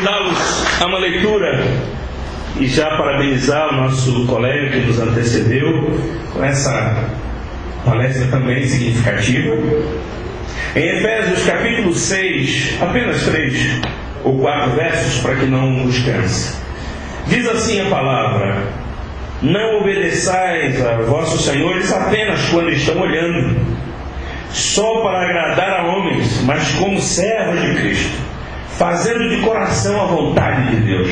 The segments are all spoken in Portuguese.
convidá-los a uma leitura e já parabenizar o nosso colega que nos antecedeu com essa palestra também significativa. Em Efésios capítulo 6, apenas 3 ou 4 versos para que não nos canse. Diz assim a palavra: não obedeçais a vossos senhores apenas quando estão olhando, só para agradar a homens, mas como servos de Cristo, fazendo de coração a vontade de Deus.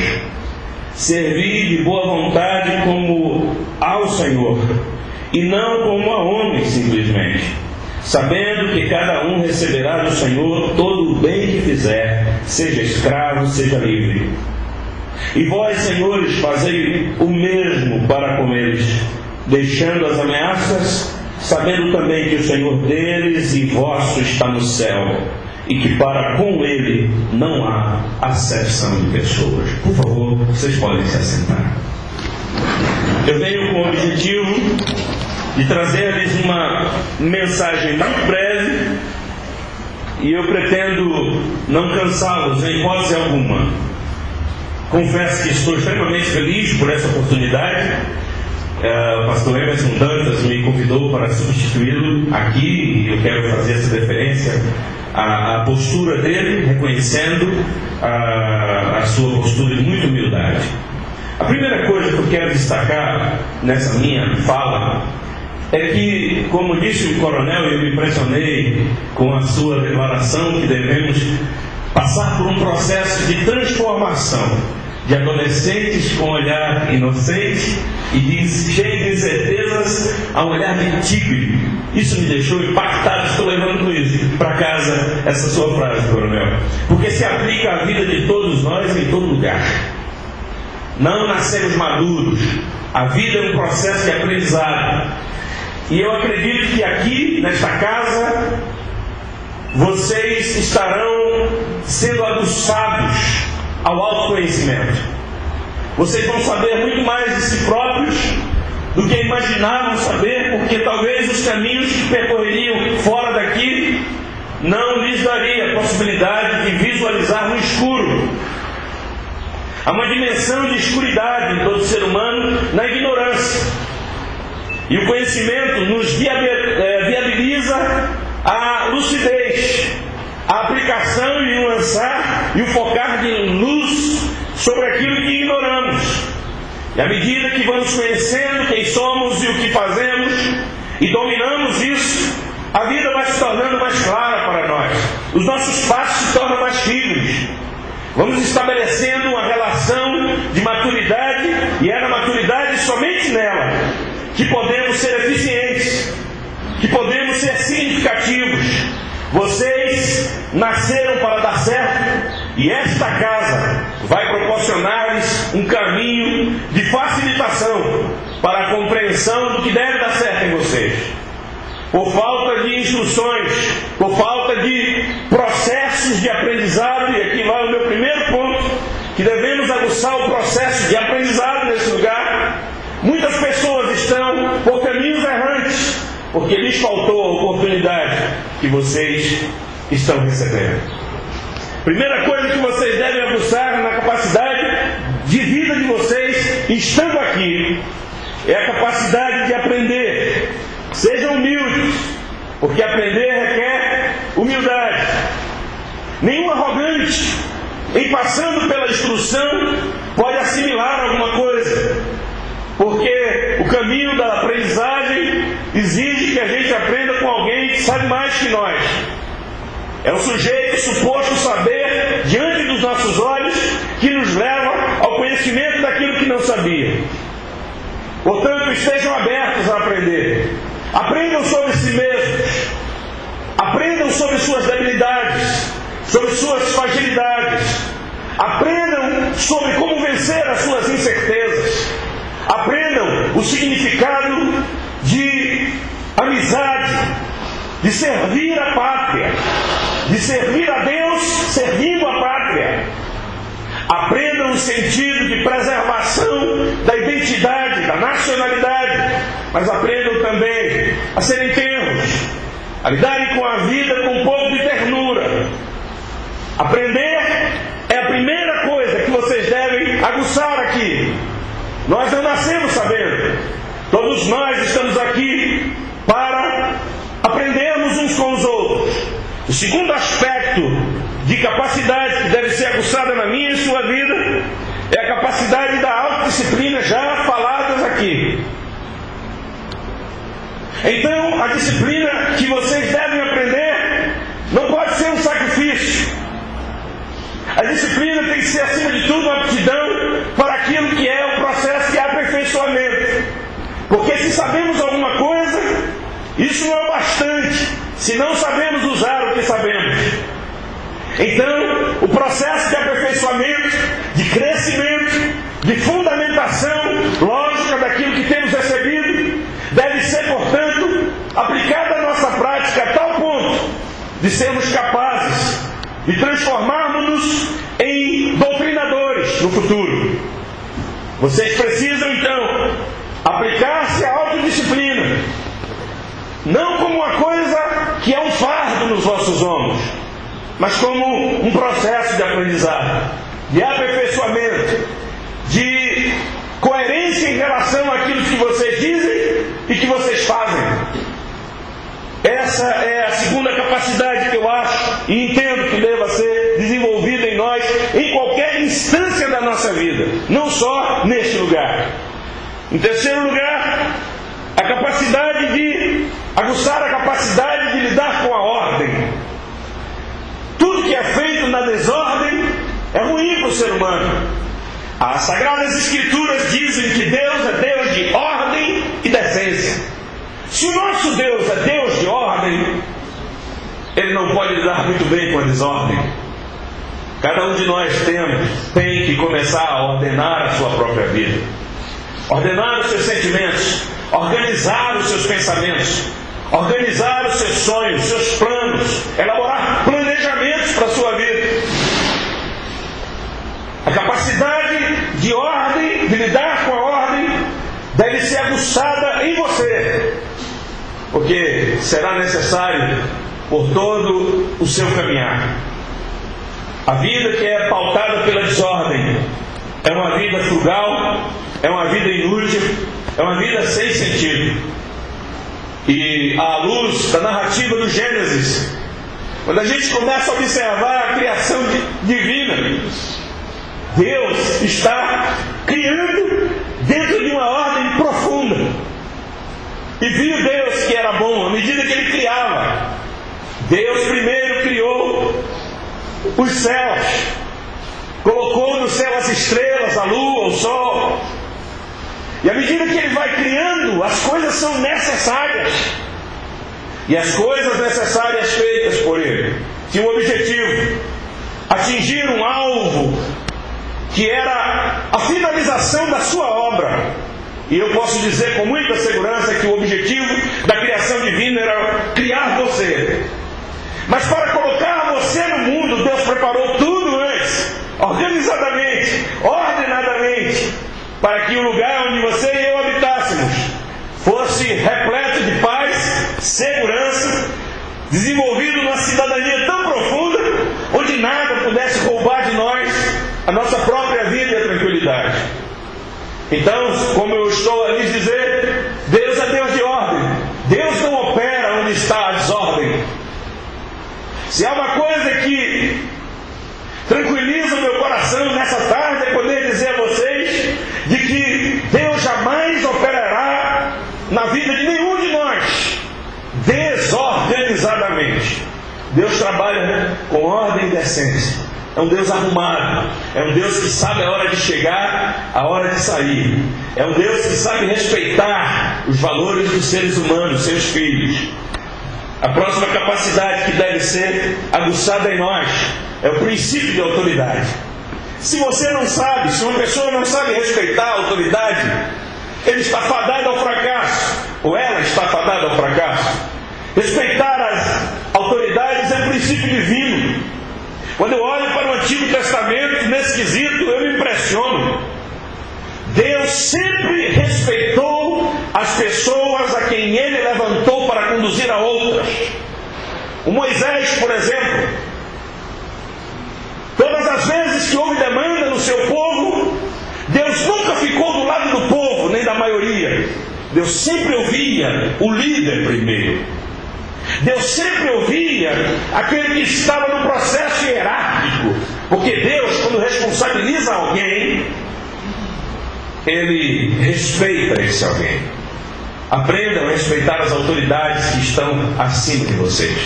Servi de boa vontade como ao Senhor, e não como a homens simplesmente, sabendo que cada um receberá do Senhor todo o bem que fizer, seja escravo, seja livre. E vós, senhores, fazei o mesmo para com eles, deixando as ameaças, sabendo também que o Senhor deles e vosso está no céu, e que para com Ele não há acepção de pessoas. Por favor, vocês podem se assentar. Eu venho com o objetivo de trazer-lhes uma mensagem muito breve, e eu pretendo não cansá-los em hipótese alguma. Confesso que estou extremamente feliz por essa oportunidade. O pastor Emerson Dantas me convidou para substituí-lo aqui, e eu quero fazer essa referência à postura dele, reconhecendo a sua postura de muita humildade. A primeira coisa que eu quero destacar nessa minha fala é que, como disse o coronel, eu me impressionei com a sua declaração que devemos passar por um processo de transformação de adolescentes com olhar inocente e cheio de incertezas a um olhar de tigre. Isso me deixou impactado. Estou levando isso para casa, essa sua frase, coronel, porque se aplica à vida de todos nós em todo lugar. Não nascemos maduros. A vida é um processo de aprendizado, e eu acredito que aqui nesta casa vocês estarão sendo aguçados ao autoconhecimento. Vocês vão saber muito mais de si próprios do que imaginavam saber, porque talvez os caminhos que percorreriam fora daqui não lhes daria a possibilidade de visualizar no escuro. Há uma dimensão de escuridade em todo ser humano na ignorância, e o conhecimento nos viabiliza a lucidez, a aplicação e o lançar e o focar de luz sobre aquilo que ignoramos. E à medida que vamos conhecendo quem somos e o que fazemos e dominamos isso, a vida vai se tornando mais clara para nós. Os nossos passos se tornam mais firmes. Vamos estabelecendo uma relação de maturidade, e é na maturidade, somente nela, que podemos ser eficientes, que podemos ser significativos. Vocês nasceram para dar certo, e esta casa vai proporcionar-lhes um caminho de facilitação para a compreensão do que deve dar certo em vocês. Por falta de instruções, por falta de processos de aprendizado, e aqui vai o meu primeiro ponto, que devemos aguçar o processo de aprendizado nesse lugar. Muitas pessoas estão por caminhos errantes, porque lhes faltou a oportunidade que vocês estão recebendo. Primeira coisa que vocês devem aguçar na capacidade de vida de vocês, estando aqui, é a capacidade de aprender. Sejam humildes, porque aprender requer humildade. Nenhum arrogante, em passando pela instrução, pode assimilar alguma coisa, porque o caminho da aprendizagem exige que a gente aprenda com alguém que sabe mais que nós. É o sujeito suposto saber diante dos nossos olhos que nos leva ao conhecimento daquilo que não sabia. Portanto, estejam abertos a aprender. Aprendam sobre si mesmos. Aprendam sobre suas debilidades, sobre suas fragilidades. Aprendam sobre como vencer as suas incertezas. Aprendam o significado de amizade, de servir a pátria, de servir a Deus servindo a pátria. Aprendam o sentido de preservação da identidade, da nacionalidade, mas aprendam também a serem tenros, a lidarem com a vida com um pouco de ternura. Aprender é a primeira coisa aguçar aqui. Nós não nascemos sabendo. Todos nós estamos aqui para aprendermos uns com os outros. O segundo aspecto de capacidade que deve ser aguçada na minha e sua vida é a capacidade da autodisciplina, já faladas aqui. Então, a disciplina que vocês devem aprender não pode ser um sacrifício. A disciplina tem que ser, acima de tudo, uma aptidão para aquilo que é o processo de aperfeiçoamento. Porque se sabemos alguma coisa, isso não é bastante, se não sabemos usar o que sabemos. Então, o processo de aperfeiçoamento, de crescimento, de fundamentação lógica daquilo que temos recebido, deve ser, portanto, aplicado à nossa prática a tal ponto de sermos capazes de transformarmos-nos em doutrinadores no futuro. Vocês precisam, então, aplicar-se à autodisciplina, não como uma coisa que é um fardo nos vossos ombros, mas como um processo de aprendizado, de aperfeiçoamento, de coerência em relação àquilo que vocês dizem e que vocês fazem. Essa é a segunda capacidade que eu acho e entendo que deva ser desenvolvida em nós em qualquer instância da nossa vida, não só neste lugar. Em terceiro lugar, a capacidade de aguçar a capacidade de lidar com a ordem. Tudo que é feito na desordem é ruim para o ser humano. As Sagradas Escrituras dizem que Deus é Deus de ordem e decência. Se o nosso Deus é Deus de ordem, Ele não pode lidar muito bem com a desordem. Cada um de nós tem que começar a ordenar a sua própria vida. Ordenar os seus sentimentos, organizar os seus pensamentos, organizar os seus sonhos, os seus planos, elaborar planejamentos para a sua vida. A capacidade de ordem, de lidar com a ordem, deve ser aguçada em você, porque será necessário por todo o seu caminhar. A vida que é pautada pela desordem é uma vida frugal, é uma vida inútil, é uma vida sem sentido. E à luz da narrativa do Gênesis, quando a gente começa a observar a criação divina, Deus está criando dentro de uma ordem profunda. E viu Deus que era bom à medida que Ele criava. Deus primeiro criou os céus, colocou no céu as estrelas, a lua, o sol. E à medida que Ele vai criando, as coisas são necessárias. E as coisas necessárias feitas por Ele tinham um objetivo: atingir um alvo que era a finalização da sua obra. E eu posso dizer com muita segurança que o objetivo da criação divina era criar você. Mas para colocar você no mundo, Deus preparou tudo antes, organizadamente, ordenadamente, para que o lugar onde você e eu habitássemos fosse repleto de paz, segurança, desenvolvido numa cidadania tão profunda, onde nada pudesse roubar de nós a nossa própria vida e a tranquilidade. Então, como eu estou a lhes dizer, Deus é Deus de ordem. Deus não opera onde está a desordem. Se há uma coisa que tranquiliza o meu coração nessa tarde, é poder dizer a vocês de que Deus jamais operará na vida de nenhum de nós desorganizadamente. Deus trabalha com ordem e decência. É um Deus arrumado, é um Deus que sabe a hora de chegar, a hora de sair. É um Deus que sabe respeitar os valores dos seres humanos, seus filhos. A próxima capacidade que deve ser aguçada em nós é o princípio de autoridade. Se você não sabe, se uma pessoa não sabe respeitar a autoridade, ele está fadado ao fracasso, ou ela está fadada ao fracasso. Respeitar as autoridades é um princípio divino. Quando eu olho para o Antigo Testamento, nesse quesito, eu me impressiono. Deus sempre respeitou as pessoas a quem Ele levantou para conduzir a outras. O Moisés, por exemplo, todas as vezes que houve demanda no seu povo, Deus nunca ficou do lado do povo, nem da maioria. Deus sempre ouvia o líder primeiro. Deus sempre ouvia aquele que estava no processo hierárquico. Porque Deus, quando responsabiliza alguém, Ele respeita esse alguém. Aprendam a respeitar as autoridades que estão acima de vocês.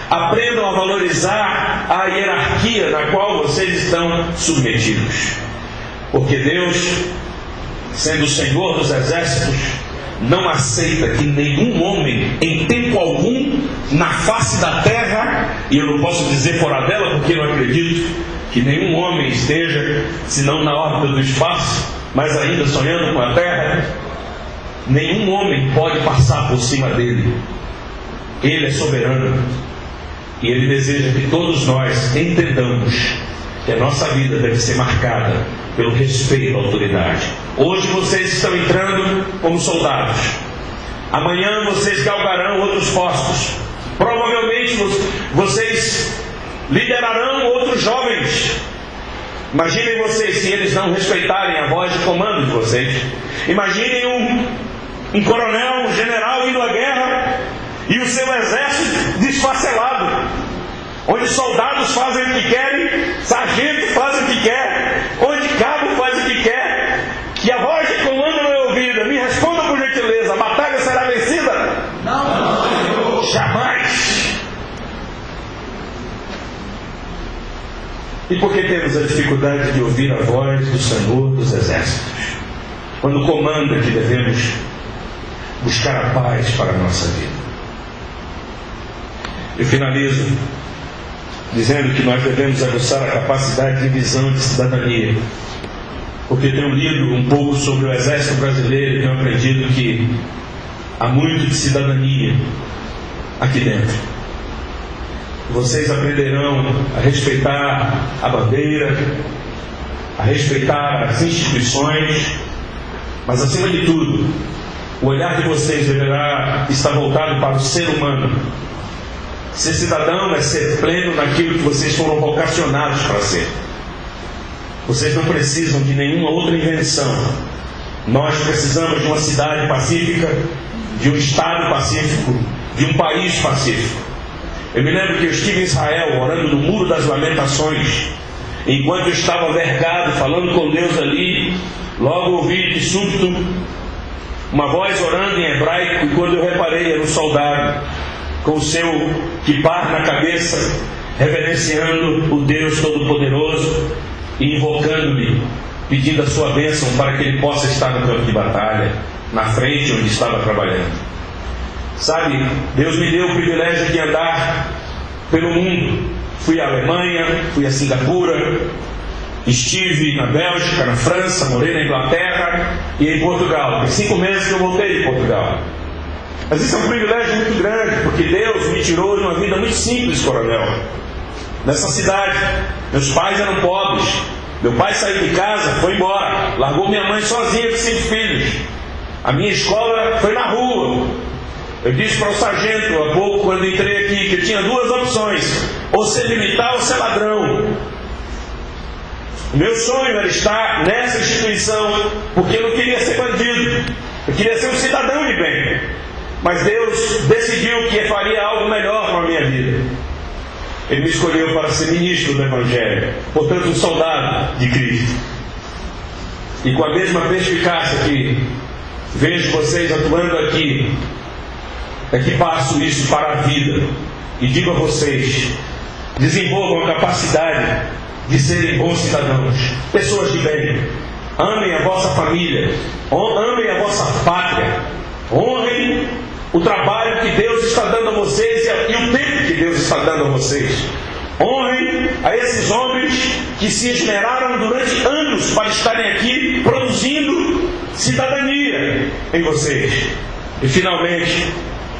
Aprendam a valorizar a hierarquia na qual vocês estão submetidos. Porque Deus, sendo o Senhor dos exércitos, não aceita que nenhum homem, em tempo algum, na face da terra, e eu não posso dizer fora dela porque não acredito que nenhum homem esteja, senão na órbita do espaço, mas ainda sonhando com a terra, nenhum homem pode passar por cima dele. Ele é soberano. E Ele deseja que todos nós entendamos que a nossa vida deve ser marcada pelo respeito à autoridade. Hoje vocês estão entrando como soldados. Amanhã vocês galgarão outros postos. Provavelmente vocês liderarão outros jovens. Imaginem vocês se eles não respeitarem a voz de comando de vocês. Imaginem um coronel, um general indo à guerra e o seu exército desfacelado, onde soldados fazem o que querem, sargentos fazem o que quer, onde cabo faz o que quer, que a voz de comando não é ouvida. Me responda por gentileza: a batalha será vencida? Não. Jamais. E por que temos a dificuldade de ouvir a voz do Senhor dos exércitos? Quando comanda que devemos buscar a paz para a nossa vida. Eu finalizo dizendo que nós devemos aguçar a capacidade de visão de cidadania. Porque tenho lido um pouco sobre o exército brasileiro e tenho aprendido que há muito de cidadania aqui dentro. Vocês aprenderão a respeitar a bandeira, a respeitar as instituições, mas acima de tudo, o olhar de vocês deverá estar voltado para o ser humano. Ser cidadão é ser pleno naquilo que vocês foram vocacionados para ser. Vocês não precisam de nenhuma outra invenção. Nós precisamos de uma cidade pacífica, de um estado pacífico, de um país pacífico. Eu me lembro que eu estive em Israel, orando no Muro das Lamentações. Enquanto eu estava vergado, falando com Deus ali, logo ouvi de súbito uma voz orando em hebraico, e quando eu reparei, era um soldado com o seu quipar na cabeça, reverenciando o Deus Todo-Poderoso e invocando-lhe, pedindo a sua bênção para que ele possa estar no campo de batalha, na frente onde estava trabalhando. Sabe, Deus me deu o privilégio de andar pelo mundo. Fui à Alemanha, fui a Singapura, estive na Bélgica, na França, morei na Inglaterra e em Portugal. Tem 5 meses que eu voltei de Portugal. Mas isso é um privilégio muito grande, porque Deus me tirou de uma vida muito simples, coronel. Nessa cidade, meus pais eram pobres. Meu pai saiu de casa, foi embora, largou minha mãe sozinha com 5 filhos. A minha escola foi na rua. Eu disse para o sargento há pouco, quando entrei aqui, que eu tinha 2 opções: ou ser militar ou ser ladrão. O meu sonho era estar nessa instituição, porque eu não queria ser bandido, eu queria ser um cidadão de bem. Mas Deus decidiu que faria algo melhor para a minha vida. Ele me escolheu para ser ministro do Evangelho, portanto um soldado de Cristo. E com a mesma perspicácia que vejo vocês atuando aqui, é que passo isso para a vida e digo a vocês: desenvolvam a capacidade de serem bons cidadãos, pessoas de bem. Amem a vossa família, amem a vossa pátria, honrem o trabalho que Deus está dando a vocês e o tempo que Deus está dando a vocês. Honrem a esses homens que se esmeraram durante anos para estarem aqui produzindo cidadania em vocês. E finalmente,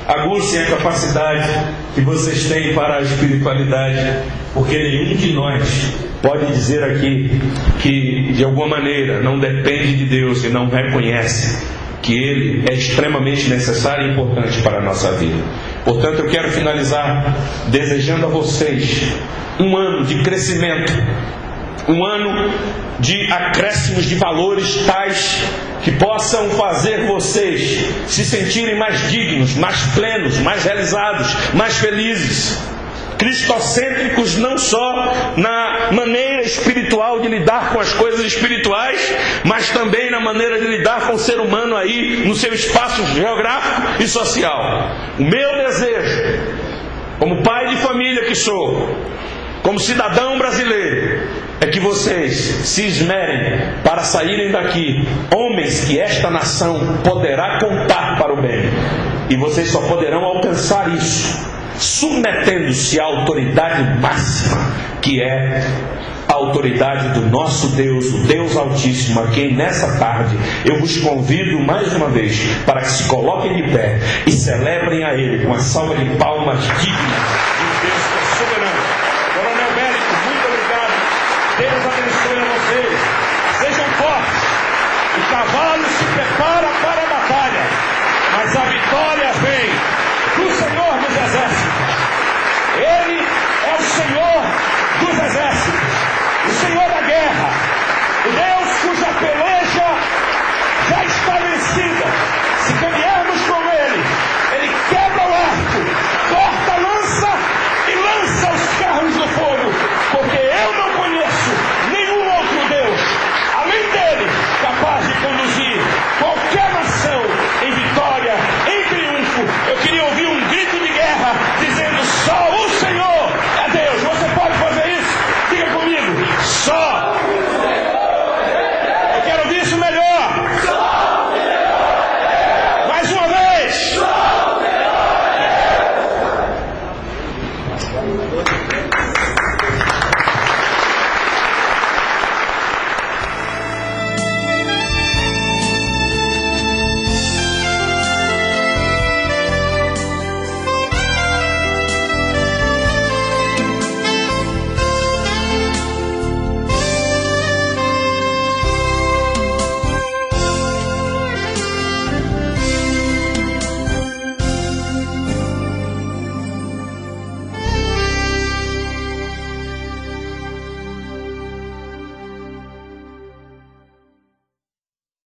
aguçem a capacidade que vocês têm para a espiritualidade, porque nenhum de nós pode dizer aqui que de alguma maneira não depende de Deus e não reconhece que Ele é extremamente necessário e importante para a nossa vida. Portanto, eu quero finalizar desejando a vocês um ano de crescimento um ano de acréscimos de valores tais que possam fazer vocês se sentirem mais dignos, mais plenos, mais realizados, mais felizes. Cristocêntricos não só na maneira espiritual de lidar com as coisas espirituais, mas também na maneira de lidar com o ser humano aí no seu espaço geográfico e social. O meu desejo, como pai de família que sou, como cidadão brasileiro, é que vocês se esmerem para saírem daqui homens que esta nação poderá contar para o bem. E vocês só poderão alcançar isso submetendo-se à autoridade máxima, que é a autoridade do nosso Deus, o Deus Altíssimo, a quem nessa tarde eu vos convido mais uma vez para que se coloquem de pé e celebrem a Ele com uma salva de palmas digna de Deus que é soberano. Coronel Bélico, muito obrigado. Deus abençoe a vocês. Sejam fortes. O cavalo se prepara para a batalha, mas a vitória vem do Senhor dos Exércitos. Ele é o Senhor dos Exércitos, o Senhor da guerra, o Deus cuja peleja já está vencida. Se caminharmos com Ele, Ele quebra o arco, corta a lança e lança os carros no fogo, porque eu não conheço nenhum outro Deus, além dele, capaz de conduzir qualquer nação em vitória, em triunfo. Eu queria ouvir